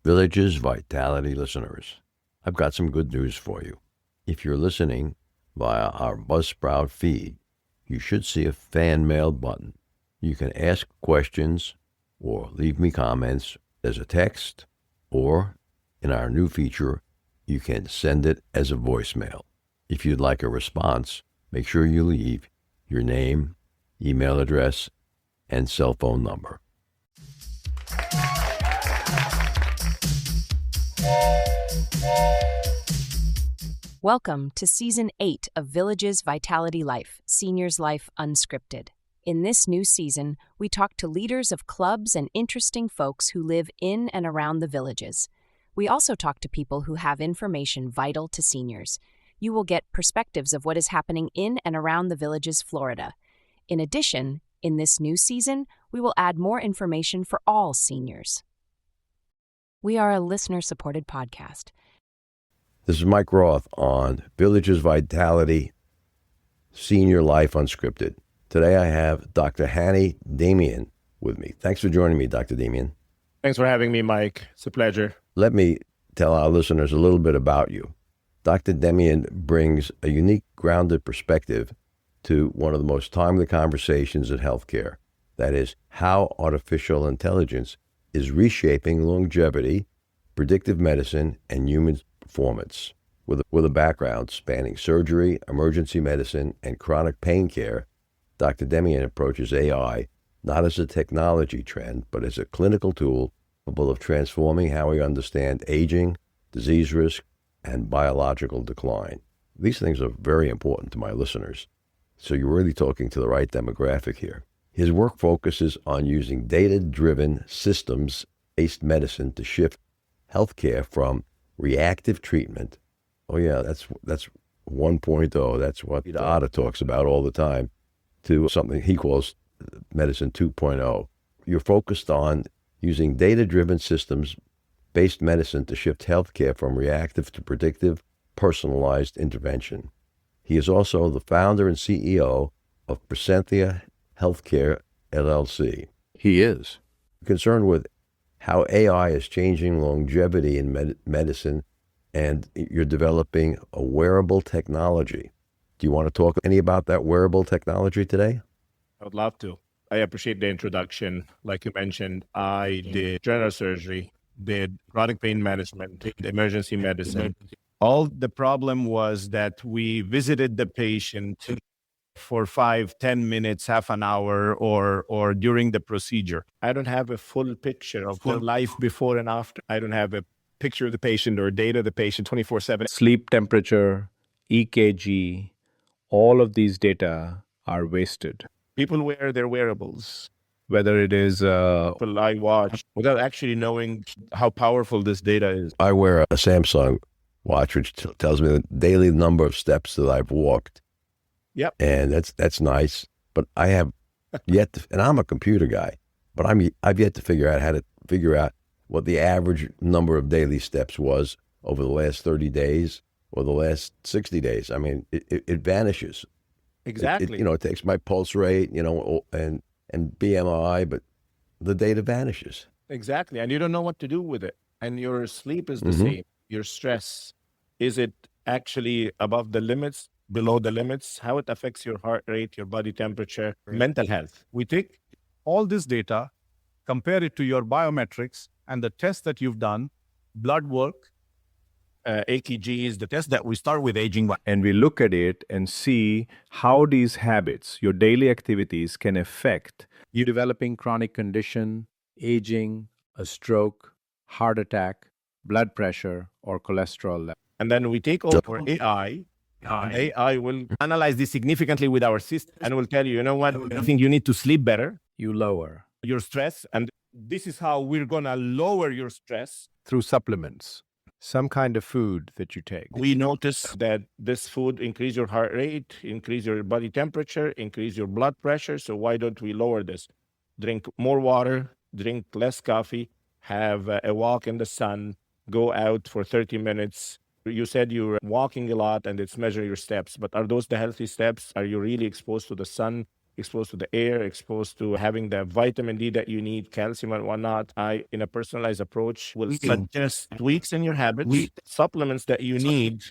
Village's Vitality listeners, I've got some good news for you. If you're listening via our Buzzsprout feed, you should see a fan mail button. You can ask questions or leave me comments as a text, or in our new feature, you can send it as a voicemail. If you'd like a response, make sure you leave your name, email address, and cell phone number. Welcome to Season 8 of Village's Vitality Life, Seniors Life Unscripted. In this new season, we talk to leaders of clubs and interesting folks who live in and around the villages. We also talk to people who have information vital to seniors. You will get perspectives of what is happening in and around the villages, Florida. In addition, in this new season, we will add more information for all seniors. We are a listener-supported podcast. This is Mike Roth on Village's Vitality, Senior Life Unscripted. Today I have Dr. Hany Demian with me. Thanks for joining me, Dr. Demian. Thanks for having me, Mike. It's a pleasure. Let me tell our listeners a little bit about you. Dr. Demian brings a unique, grounded perspective to one of the most timely conversations in healthcare. That is, how artificial intelligence is reshaping longevity, predictive medicine, and human performance. With a background spanning surgery, emergency medicine, and chronic pain care, Dr. Demian approaches AI not as a technology trend, but as a clinical tool capable of transforming how we understand aging, disease risk, and biological decline. These things are very important to my listeners, so you're really talking to the right demographic here. His work focuses on using data-driven systems-based medicine to shift healthcare from reactive treatment. Oh yeah, that's 1.0. That's what Otta talks about all the time, to something he calls medicine 2.0. You're focused on using data-driven systems-based medicine to shift healthcare from reactive to predictive, personalized intervention. He is also the founder and CEO of Presentia Healthcare LLC. He is. Concerned with how AI is changing longevity in medicine, and you're developing a wearable technology. Do you want to talk any about that wearable technology today? I would love to. I appreciate the introduction. Like you mentioned, I did general surgery, did chronic pain management, did emergency medicine. All the problem was that we visited the patient for 5-10 minutes, half an hour, or during the procedure. I don't have a full picture of their life before and after. I don't have a picture of the patient or data of the patient 24/7. Sleep temperature, EKG, all of these data are wasted. People wear their wearables. Whether it is People I watch without actually knowing how powerful this data is. I wear a Samsung watch, which tells me the daily number of steps that I've walked. Yep. And that's nice. But I have yet to, and I'm a computer guy, but I've yet to figure out what the average number of daily steps was over the last 30 days or the last 60 days. I mean, it vanishes. Exactly. It takes my pulse rate, and BMI, but the data vanishes. Exactly. And you don't know what to do with it. And your sleep is the same. Your stress, is it actually above the limits, below the limits? How it affects your heart rate, your body temperature, mental health. We take all this data, compare it to your biometrics and the tests that you've done, blood work, EKG is the test that we start with aging. and we look at it and see how these habits, your daily activities, can affect you developing chronic condition, aging, a stroke, heart attack, blood pressure, or cholesterol level. And then we take over AI. And AI will analyze this significantly with our system and will tell you, you know what, I think you need to sleep better, You lower your stress. And this is how we're going to lower your stress. through supplements, some kind of food that you take. We notice that this food increase your heart rate, increase your body temperature, increase your blood pressure. So why don't we lower this? Drink more water, drink less coffee, have a walk in the sun, go out for 30 minutes. You said you're walking a lot and it's measure your steps, but are those the healthy steps? Are you really exposed to the sun exposed to the air, exposed to having the vitamin D that you need, calcium and whatnot. I, in a personalized approach, will suggest tweaks in your habits, supplements that you need,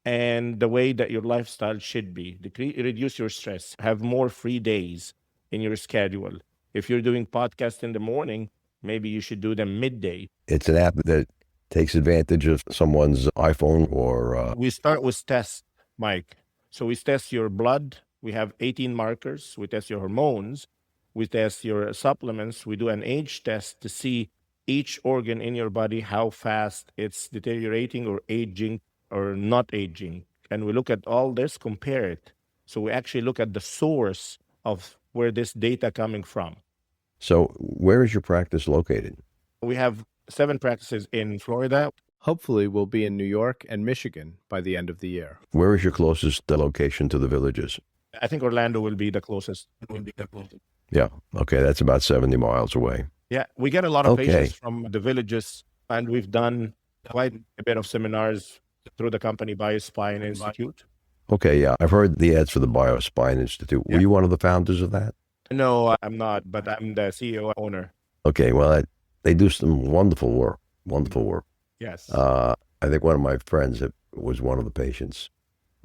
and the way that your lifestyle should be. Reduce your stress, have more free days in your schedule. If you're doing podcasts in the morning, maybe you should do them midday. It's an app that takes advantage of someone's iPhone or We start with tests, Mike. So we test your blood. We have 18 markers. We test your hormones. We test your supplements. We do an age test to see each organ in your body, how fast it's deteriorating or aging or not aging. And we look at all this, compare it. So we actually look at the source of where this data coming from. So where is your practice located? We have 7 practices in Florida. Hopefully, we'll be in New York and Michigan by the end of the year. Where is your closest location to the Villages? I think Orlando will be the closest. Yeah. Okay. That's about 70 miles away. Yeah, we get a lot of Okay. patients from the Villages, and we've done quite a bit of seminars through the company BioSpine Institute. Okay. Yeah. I've heard the ads for the BioSpine Institute. Were Yeah. you one of the founders of that? No, I'm not, but I'm the CEO owner. Okay. Well, they do some wonderful work. Wonderful work. Yes. I think one of my friends was one of the patients.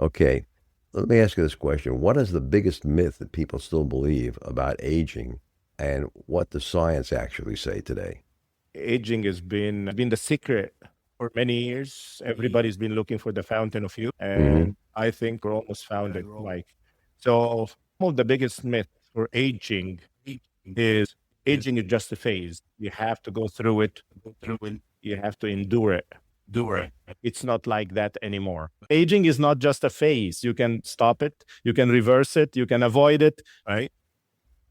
Okay. Let me ask you this question. What is the biggest myth that people still believe about aging, and what does science actually say today? Aging has been the secret for many years. Everybody's been looking for the fountain of youth, and I think we're almost found it, Mike. So one of the biggest myths for aging is just a phase. You have to go through it. You have to endure it. It's not like that anymore. Aging is not just a phase. You can stop it. You can reverse it. You can avoid it, right?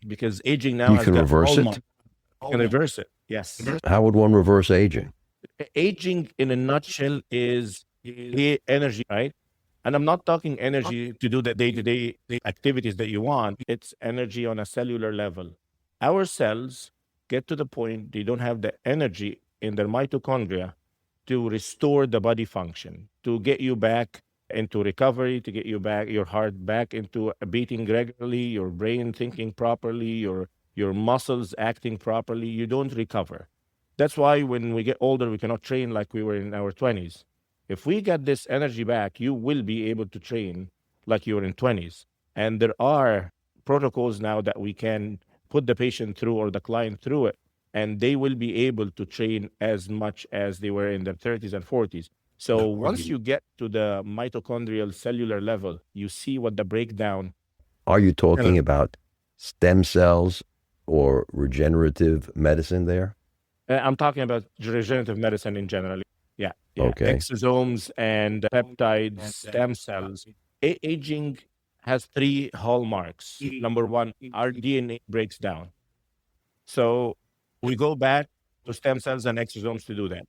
Because aging now You has can got reverse it? hallmark. You can reverse it. Yes. How would one reverse aging? Aging in a nutshell is energy, right? And I'm not talking energy to do the day-to-day activities that you want. It's energy on a cellular level. Our cells get to the point they don't have the energy in their mitochondria to restore the body function, to get you back into recovery, to get you back, your heart back into beating regularly, your brain thinking properly, your muscles acting properly. You don't recover. That's why when we get older, we cannot train like we were in our 20s. If we get this energy back, you will be able to train like you were in 20s. And there are protocols now that we can put the patient through or the client through it, and they will be able to train as much as they were in their 30s and 40s. So once you get to the mitochondrial cellular level, you see what the breakdown. Are you talking about stem cells or regenerative medicine there? I'm talking about regenerative medicine in general. Yeah. Okay. Exosomes and peptides, stem cells. Aging has 3 hallmarks. Number 1, our DNA breaks down. So we go back to stem cells and exosomes to do that.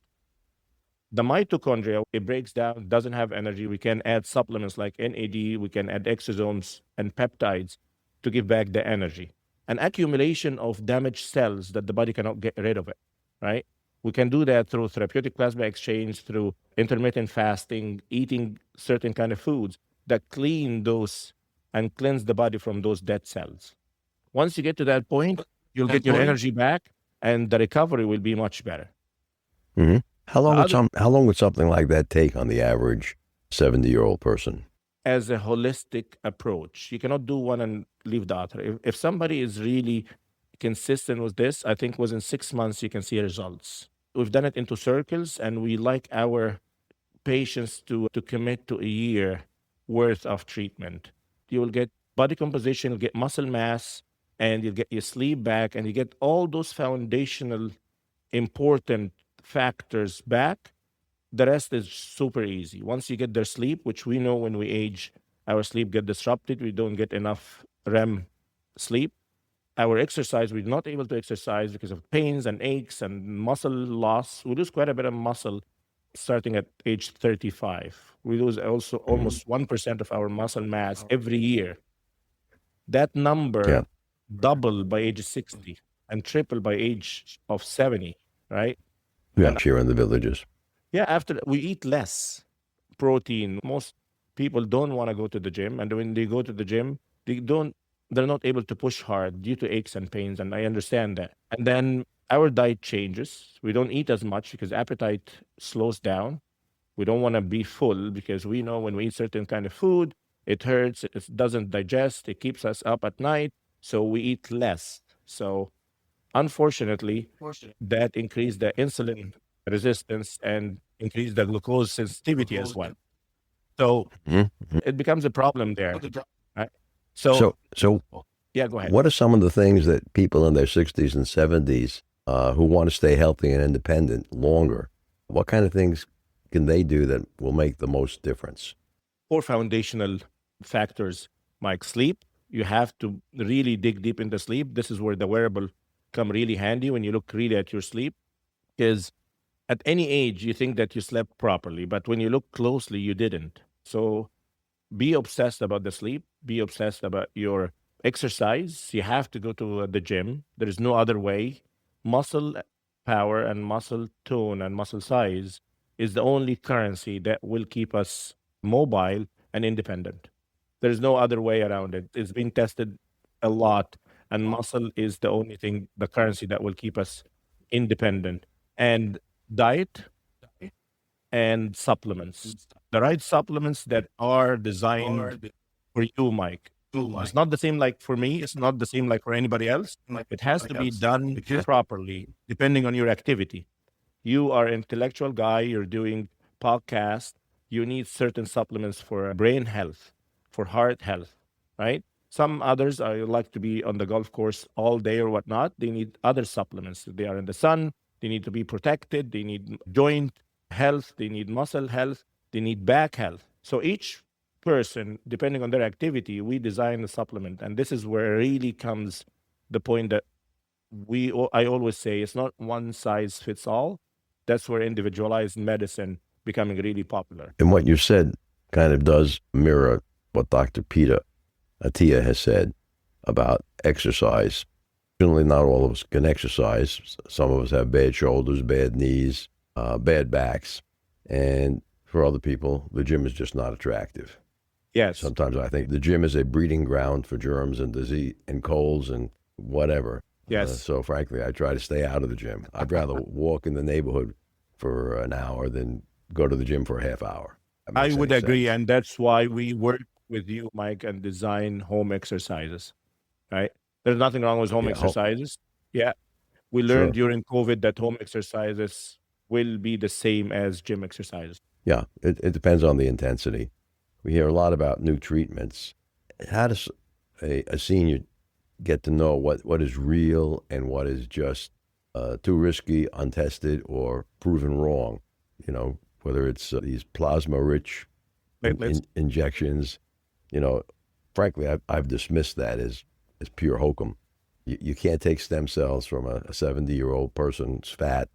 The mitochondria, it breaks down, doesn't have energy. We can add supplements like NAD, we can add exosomes and peptides to give back the energy. An accumulation of damaged cells that the body cannot get rid of it, right? We can do that through therapeutic plasma exchange, through intermittent fasting, eating certain kind of foods that clean those and cleanse the body from those dead cells. Once you get to that point, you'll get your energy back, and the recovery will be much better. Mm-hmm. How long would something like that take on the average 70-year-old person? As a holistic approach, you cannot do one and leave the other. If somebody is really consistent with this, I think within 6 months you can see results. We've done it into circles, and we like our patients to commit to a year worth of treatment. You will get body composition, you'll get muscle mass, and you'll get your sleep back, and you get all those foundational important factors back. The rest is super easy. Once you get their sleep, which we know when we age, our sleep get disrupted. We don't get enough REM sleep. Our exercise, we're not able to exercise because of pains and aches and muscle loss. We lose quite a bit of muscle starting at age 35. We lose also almost 1% of our muscle mass every year. That number double by age 60 and triple by age of 70, right? Yeah, here in the Villages. Yeah, after we eat less protein. Most people don't want to go to the gym, and when they go to the gym, they don't they're not able to push hard due to aches and pains, and I understand that. And then our diet changes. We don't eat as much because appetite slows down. We don't want to be full because we know when we eat certain kind of food, it hurts, it doesn't digest, it keeps us up at night, so we eat less. So unfortunately, that increased the insulin resistance and increased the glucose sensitivity as well. So Mhm. it becomes a problem there. Right? So, So yeah, go ahead. what are some of the things that people in their 60s and 70s who want to stay healthy and independent longer, what kind of things can they do that will make the most difference? 4 foundational factors, Mike. Sleep. You have to really dig deep into sleep. This is where the wearable come really handy when you look really at your sleep. Because at any age, you think that you slept properly, but when you look closely, you didn't. So be obsessed about the sleep. Be obsessed about your exercise. You have to go to the gym. There is no other way. Muscle power and muscle tone and muscle size is the only currency that will keep us mobile and independent. There's no other way around it. It's been tested a lot, and muscle is the only thing, the currency that will keep us independent. And diet and supplements, the right supplements that are designed for you, Mike. It's not the same like for me. It's not the same like for anybody else. It has to be done properly, depending on your activity. You are an intellectual guy, you're doing podcast, you need certain supplements for brain health, for heart health, right? Some others are like to be on the golf course all day or whatnot. They need other supplements. They are in the sun, they need to be protected, they need joint health, they need muscle health, they need back health. So each person, depending on their activity, we design a supplement. And this is where really comes the point that I always say it's not one size fits all. That's where individualized medicine becoming really popular. And what you said kind of does mirror what Dr. Peter Attia has said about exercise. Generally, not all of us can exercise. Some of us have bad shoulders, bad knees, bad backs. And for other people, the gym is just not attractive. Yes. Sometimes I think the gym is a breeding ground for germs and disease and colds and whatever. Yes. So frankly, I try to stay out of the gym. I'd rather walk in the neighborhood for an hour than go to the gym for a half hour. That I makes would any agree. sense. And that's why we work with you, Mike, and design home exercises, right? There's nothing wrong with home Yeah, exercises. Yeah. We learned Sure. during COVID that home exercises will be the same as gym exercises. Yeah, it depends on the intensity. We hear a lot about new treatments. How does a senior get to know what is real and what is just too risky, untested, or proven wrong? You know, whether it's these plasma-rich Platelets. injections. You know, frankly, I've dismissed that as pure hokum. You can't take stem cells from a 70-year-old person's fat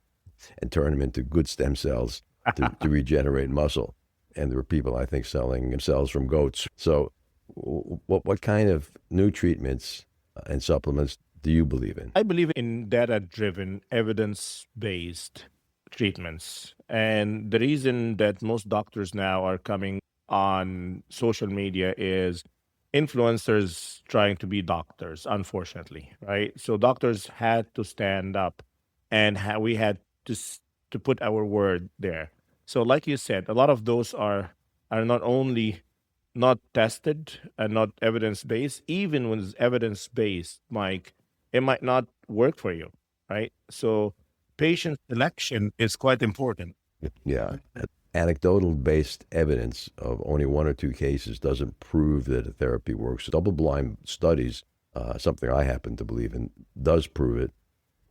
and turn them into good stem cells to regenerate muscle. And there are people, I think, selling cells from goats. So what kind of new treatments and supplements do you believe in? I believe in data-driven, evidence-based treatments. And the reason that most doctors now are coming on social media is influencers trying to be doctors, unfortunately, right? So doctors had to stand up and we had to put our word there. So like you said, a lot of those are not only not tested and not evidence-based. Even when it's evidence-based, Mike, it might not work for you, right? So patient selection is quite important. Yeah. Anecdotal-based evidence of only 1 or 2 cases doesn't prove that a therapy works. Double-blind studies, something I happen to believe in, does prove it.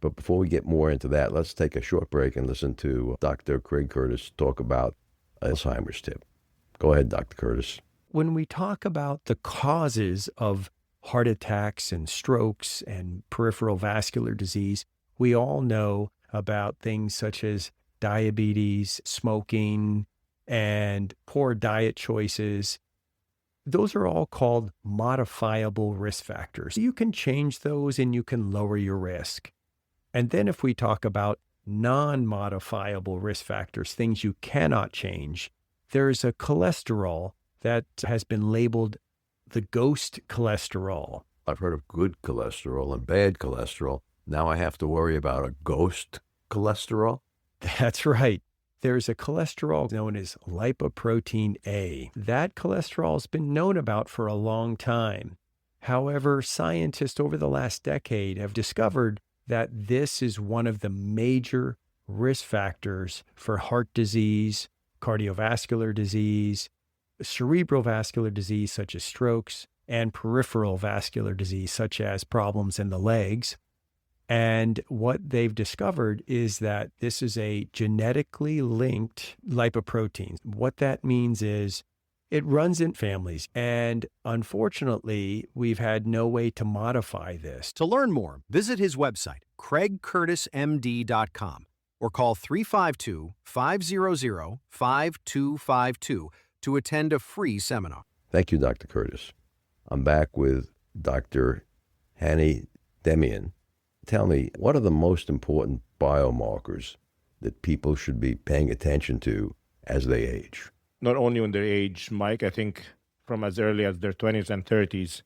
But before we get more into that, let's take a short break and listen to Dr. Craig Curtis talk about Alzheimer's tip. Go ahead, Dr. Curtis. When we talk about the causes of heart attacks and strokes and peripheral vascular disease, we all know about things such as diabetes, smoking, and poor diet choices. Those are all called modifiable risk factors. You can change those and you can lower your risk. And then if we talk about non-modifiable risk factors, things you cannot change, there's a cholesterol that has been labeled the ghost cholesterol. I've heard of good cholesterol and bad cholesterol. Now I have to worry about a ghost cholesterol. That's right. There's a cholesterol known as lipoprotein A. That cholesterol has been known about for a long time. However, scientists over the last decade have discovered that this is one of the major risk factors for heart disease, cardiovascular disease, cerebral vascular disease such as strokes, and peripheral vascular disease such as problems in the legs. And what they've discovered is that this is a genetically linked lipoprotein. What that means is it runs in families. And unfortunately, we've had no way to modify this. To learn more, visit his website, craigcurtismd.com, or call 352-500-5252 to attend a free seminar. Thank you, Dr. Curtis. I'm back with Dr. Hany Demian. Tell me, what are the most important biomarkers that people should be paying attention to as they age? Not only when they age, Mike, I think from as early as their 20s and 30s,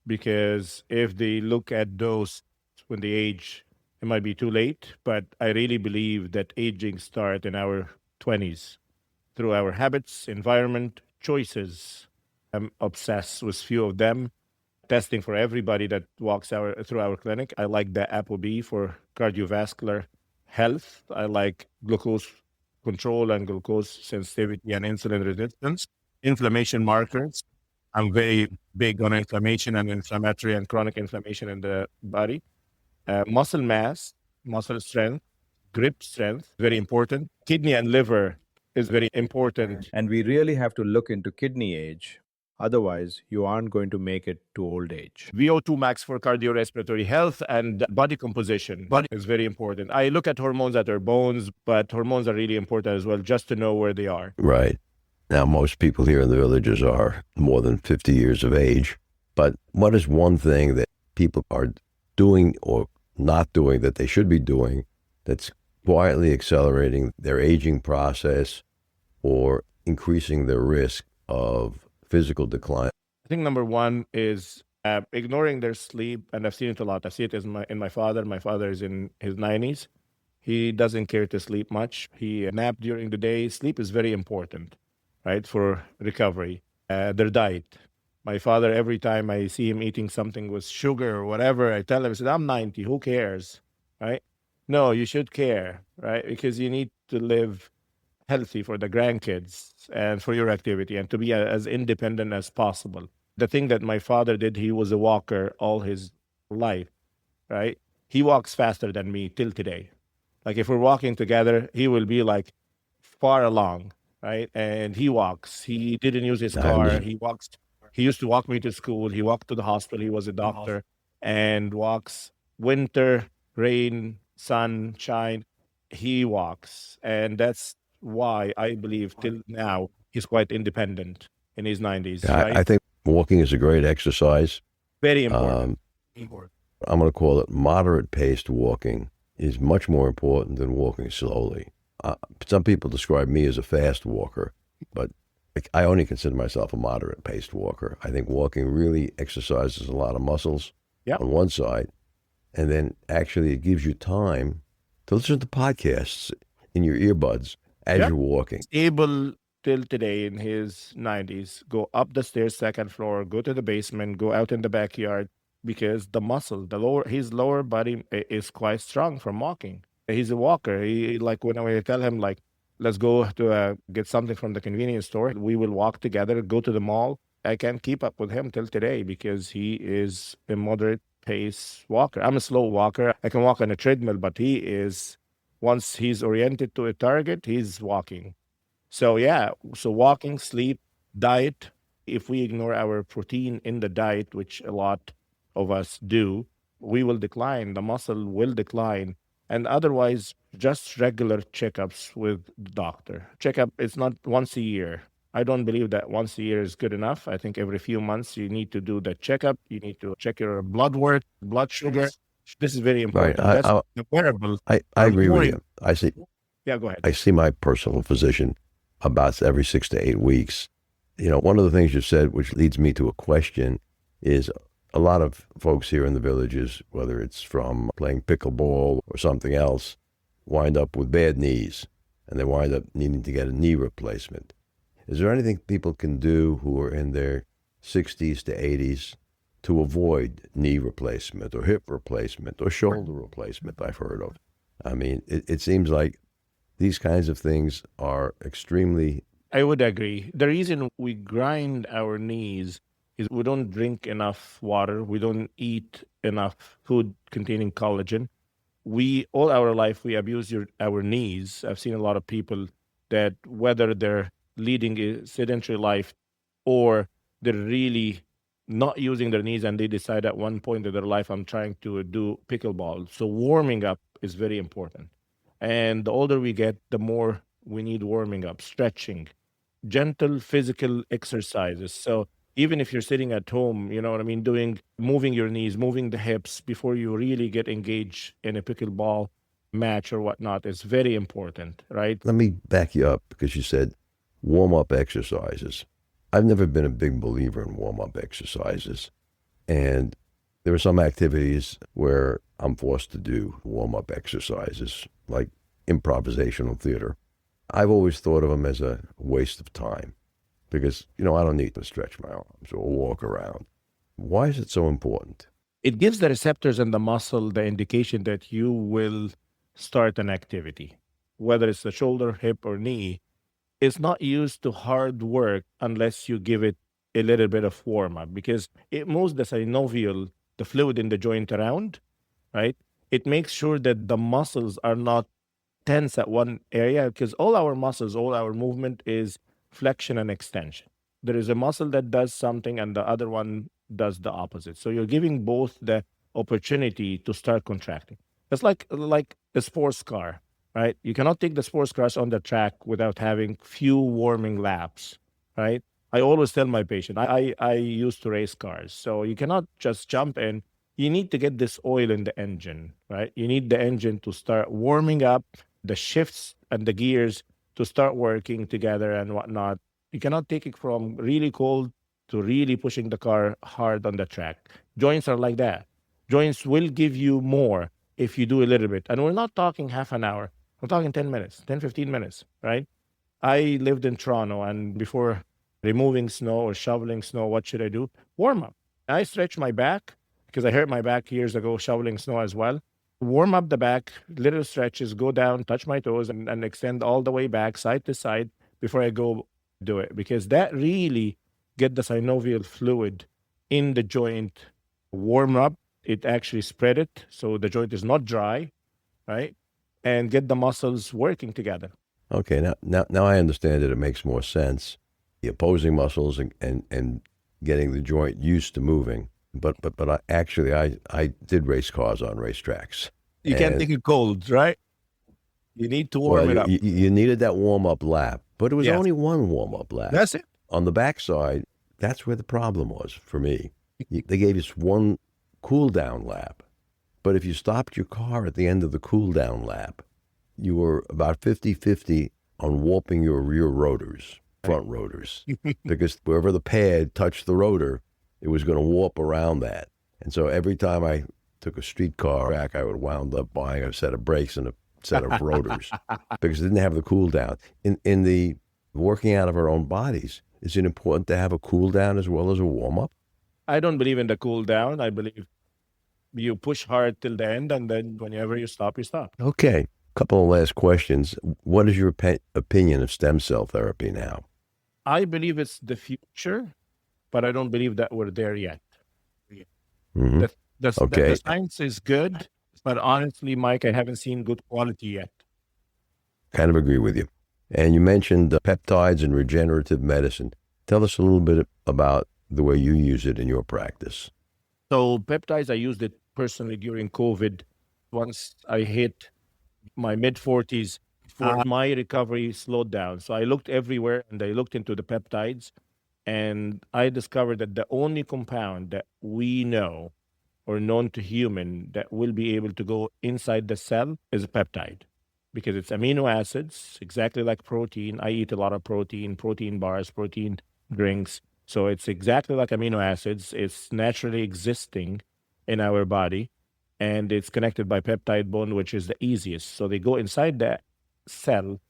because if they look at those when they age, it might be too late, but I really believe that aging starts in our 20s through our habits, environment, choices. I'm obsessed with few of them. Testing for everybody that walks through our clinic. I like the ApoB for cardiovascular health. I like glucose control and glucose sensitivity and insulin resistance. Inflammation markers. I'm very big on inflammation and inflammatory and chronic inflammation in the body. Muscle mass, muscle strength, grip strength, very important. Kidney and liver is very important. And we really have to look into kidney age. Otherwise, you aren't going to make it to old age. VO2 max for cardiorespiratory health and body composition. Body is very important. I look at hormones at our bones, but hormones are really important as well, just to know where they are. Right. Now, most people here in the villages are more than 50 years of age. But what is one thing that people are doing or not doing that they should be doing that's quietly accelerating their aging process or increasing their risk of physical decline? I think number one is ignoring their sleep, and I've seen it a lot. I see it in my father. My father is in his 90s. He doesn't care to sleep much. He naps during the day. Sleep is very important, right, for recovery. Their diet. My father, every time I see him eating something with sugar or whatever, I tell him, I said, I'm 90, who cares, right? No, you should care, right? Because you need to live healthy for the grandkids and for your activity and to be as independent as possible. The thing that my father did, he was a walker all his life, right? He walks faster than me till today. Like if we're walking together, he will be like far along, right? And he walks. He didn't use his car. He walks. He used to walk me to school. He walked to the hospital. He was a doctor and walks winter, rain, sun, shine. He walks. And that's why I believe till now he's quite independent in his 90s. Yeah, right? I think walking is a great exercise. Very important. I'm going to call it moderate paced walking is much more important than walking slowly. Some people describe me as a fast walker, but I only consider myself a moderate paced walker. I think walking really exercises a lot of muscles on one side, and then actually it gives you time to listen to podcasts in your earbuds as you're walking. He's able till today in his 90s, go up the stairs, second floor, go to the basement, go out in the backyard, because the muscle, his lower body is quite strong from walking. He's a walker. He, like when I tell him, like, let's go to get something from the convenience store, we will walk together, go to the mall. I can't keep up with him till today because he is a moderate pace walker. I'm a slow walker. I can walk on a treadmill, but he is, once he's oriented to a target, he's walking. So walking, sleep, diet. If we ignore our protein in the diet, which a lot of us do, we will decline. The muscle will decline. And otherwise, just regular checkups with the doctor. Checkup is not once a year. I don't believe that once a year is good enough. I think every few months you need to do the checkup. You need to check your blood work, blood sugar. This is very important. Right. That's the wearable. I agree with you. I see. Yeah, go ahead. I see my personal physician about every 6 to 8 weeks. You know, one of the things you said, which leads me to a question, is a lot of folks here in the villages, whether it's from playing pickleball or something else, wind up with bad knees, and they wind up needing to get a knee replacement. Is there anything people can do who are in their 60s to 80s to avoid knee replacement or hip replacement or shoulder replacement I've heard of? I mean, it seems like these kinds of things are extremely... I would agree. The reason we grind our knees is we don't drink enough water. We don't eat enough food containing collagen. All our life, we abuse our knees. I've seen a lot of people that whether they're leading a sedentary life or they're really not using their knees and they decide at one point of their life, I'm trying to do pickleball. So warming up is very important. And the older we get, the more we need warming up, stretching, gentle physical exercises. So even if you're sitting at home, you know what I mean, moving your knees, moving the hips before you really get engaged in a pickleball match or whatnot is very important, right? Let me back you up because you said warm-up exercises. I've never been a big believer in warm-up exercises. And there are some activities where I'm forced to do warm-up exercises, like improvisational theater. I've always thought of them as a waste of time because, I don't need to stretch my arms or walk around. Why is it so important? It gives the receptors and the muscle the indication that you will start an activity, whether it's the shoulder, hip, or knee. It's not used to hard work unless you give it a little bit of warm-up because it moves the synovial, the fluid in the joint around, right? It makes sure that the muscles are not tense at one area because all our muscles, all our movement is flexion and extension. There is a muscle that does something and the other one does the opposite. So you're giving both the opportunity to start contracting. It's like a sports car, right? You cannot take the sports cars on the track without having few warming laps, right? I always tell my patient, I used to race cars. So you cannot just jump in. You need to get this oil in the engine, right? You need the engine to start warming up, the shifts and the gears to start working together and whatnot. You cannot take it from really cold to really pushing the car hard on the track. Joints are like that. Joints will give you more if you do a little bit. And we're not talking half an hour. We're talking 10 minutes, 10, 15 minutes, right? I lived in Toronto, and before removing snow or shoveling snow, what should I do? Warm up. I stretch my back because I hurt my back years ago shoveling snow as well. Warm up the back, little stretches, go down, touch my toes, and extend all the way back, side to side, before I go do it. Because that really get the synovial fluid in the joint warm up. It actually spread it so the joint is not dry, right? And get the muscles working together. Okay, now I understand that it makes more sense. The opposing muscles and getting the joint used to moving. But I did race cars on racetracks. You can't take it cold, right? You need to warm it up. You needed that warm-up lap, but it was only one warm-up lap. That's it. On the backside, that's where the problem was for me. They gave us one cool-down lap, but if you stopped your car at the end of the cool-down lap, you were about 50-50 on warping your rear rotors, front rotors, because wherever the pad touched the rotor, it was going to warp around that. And so every time I took a streetcar back, I would wound up buying a set of brakes and a set of rotors because it didn't have the cool down. In the working out of our own bodies, is it important to have a cool down as well as a warm up? I don't believe in the cool down. I believe you push hard till the end, and then whenever you stop, you stop. Okay. Couple of last questions. What is your opinion of stem cell therapy now? I believe it's the future, but I don't believe that we're there yet. Mm-hmm. The science is good, but honestly, Mike, I haven't seen good quality yet. Kind of agree with you. And you mentioned peptides and regenerative medicine. Tell us a little bit about the way you use it in your practice. So peptides, I used it personally during COVID. Once I hit my mid-40s, my recovery slowed down. So I looked everywhere and I looked into the peptides, and I discovered that the only compound that we know or known to human that will be able to go inside the cell is a peptide, because it's amino acids, exactly like protein. I eat a lot of protein bars, protein drinks. So it's exactly like amino acids. It's naturally existing in our body, and it's connected by peptide bond, which is the easiest. So they go inside the cell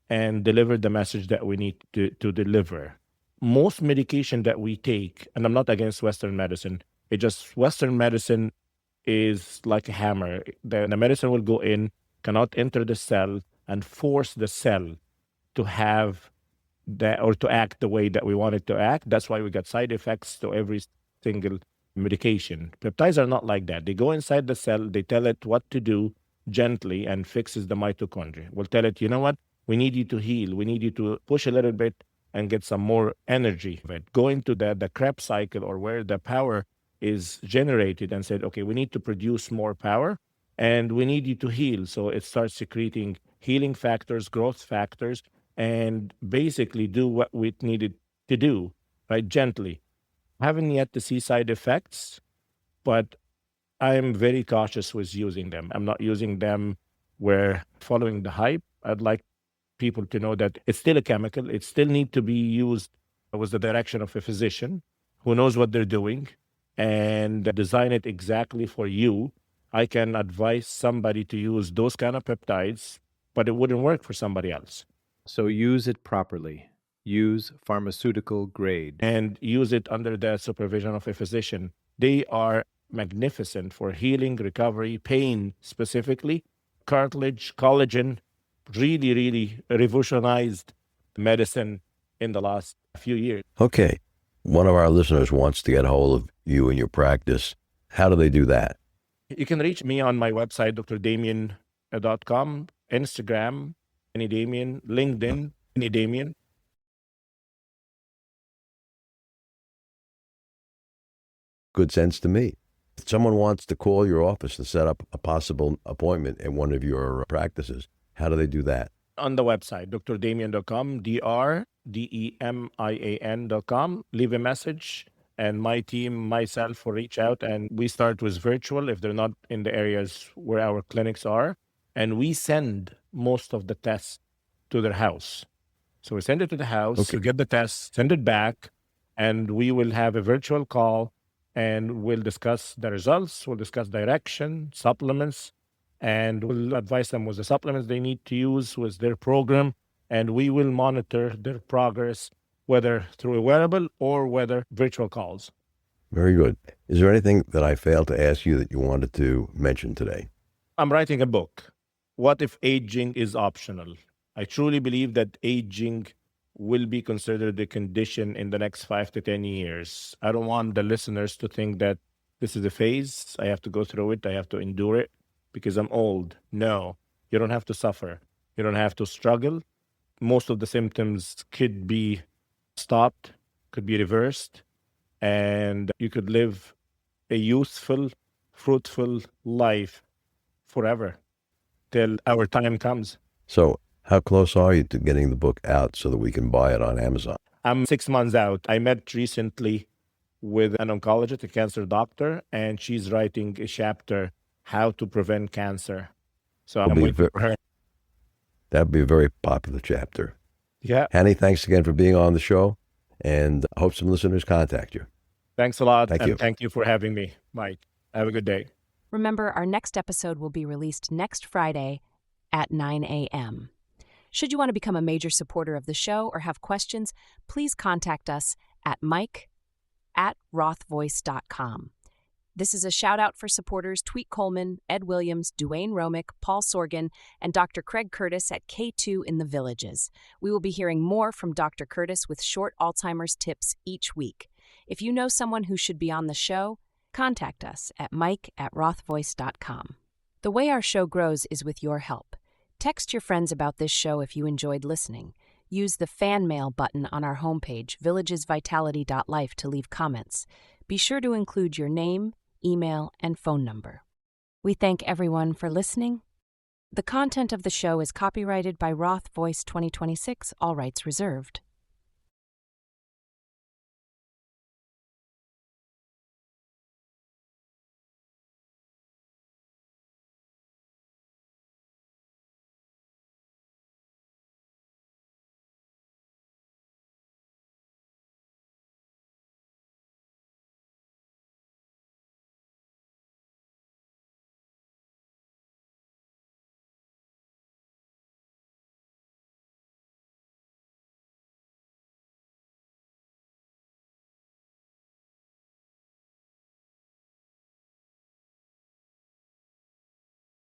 and deliver the message that we need to deliver. Most medication that we take, and I'm not against Western medicine, it just Western medicine is like a hammer. The medicine will go in, cannot enter the cell, and force the cell to have that or to act the way that we want it to act. That's why we got side effects to every single medication. Peptides are not like that. They go inside the cell, they tell it what to do gently and fixes the mitochondria. We'll tell it, you know what? We need you to heal. We need you to push a little bit and get some more energy of it. Go into the Krebs cycle or where the power is generated and said, okay, we need to produce more power and we need you to heal. So it starts secreting healing factors, growth factors, and basically do what we needed to do, right? Gently. Haven't yet to see side effects, but I'm very cautious with using them. I'm not using them where following the hype. I'd like people to know that it's still a chemical. It still need to be used with the direction of a physician who knows what they're doing and design it exactly for you. I can advise somebody to use those kind of peptides, but it wouldn't work for somebody else. So use it properly. Use pharmaceutical grade. And use it under the supervision of a physician. They are magnificent for healing, recovery, pain specifically, cartilage, collagen, really, really revolutionized medicine in the last few years. Okay. One of our listeners wants to get a hold of you and your practice. How do they do that? You can reach me on my website, drdamian.com, Instagram, Hany Demian, LinkedIn, Hany Demian. Good sense to me. If someone wants to call your office to set up a possible appointment in one of your practices, how do they do that? On the website, drdamian.com, drdemian.com. Leave a message, and my team, myself, will reach out, and we start with virtual if they're not in the areas where our clinics are, and we send most of the tests to their house. So we send it to the house, Okay. we get the test, send it back, and we will have a virtual call, and we'll discuss the results, we'll discuss direction, supplements, and we'll advise them with the supplements they need to use with their program, and we will monitor their progress, whether through a wearable or whether virtual calls. Very good. Is there anything that I failed to ask you that you wanted to mention today? I'm writing a book. What if aging is optional? I truly believe that aging will be considered a condition in the next 5 to 10 years. I don't want the listeners to think that this is a phase. I have to go through it. I have to endure it because I'm old. No, you don't have to suffer. You don't have to struggle. Most of the symptoms could be stopped, could be reversed, and you could live a youthful, fruitful life forever till our time comes. So how close are you to getting the book out so that we can buy it on Amazon? I'm 6 months out. I met recently with an oncologist, a cancer doctor, and she's writing a chapter, How to Prevent Cancer. So I'm waiting for her. That'd be a very popular chapter. Yeah. Hany, thanks again for being on the show, and I hope some listeners contact you. Thanks a lot. Thank and you. Thank you for having me, Mike. Have a good day. Remember, our next episode will be released next Friday at 9 a.m. Should you want to become a major supporter of the show or have questions, please contact us at mike@rothvoice.com. This is a shout-out for supporters Tweet Coleman, Ed Williams, Duane Romick, Paul Sorgan, and Dr. Craig Curtis at K2 in the Villages. We will be hearing more from Dr. Curtis with short Alzheimer's tips each week. If you know someone who should be on the show, contact us at mike@rothvoice.com. The way our show grows is with your help. Text your friends about this show if you enjoyed listening. Use the fan mail button on our homepage, villagesvitality.life, to leave comments. Be sure to include your name, email, and phone number. We thank everyone for listening. The content of the show is copyrighted by Roth Voice 2026, all rights reserved.